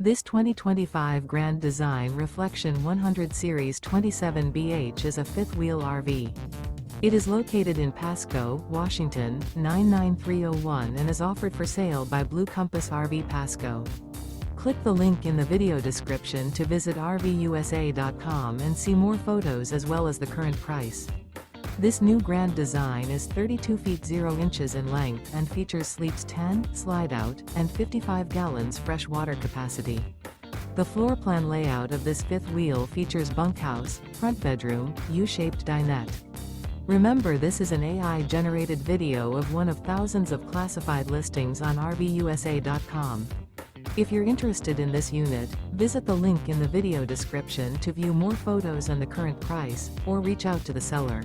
This 2025 Grand Design Reflection 100 Series 27BH is a fifth-wheel RV. It is located in Pasco, Washington, 99301 and is offered for sale by Blue Compass RV Pasco. Click the link in the video description to visit RVUSA.com and see more photos as well as the current price. This new Grand Design is 32 feet 0 inches in length and features sleeps 10, Slideout, and 55 gallons fresh water capacity. The floor plan layout of this fifth wheel features bunkhouse, front bedroom, U-shaped dinette. Remember, this is an AI-generated video of one of thousands of classified listings on RVUSA.com. If you're interested in this unit, visit the link in the video description to view more photos and the current price, or reach out to the seller.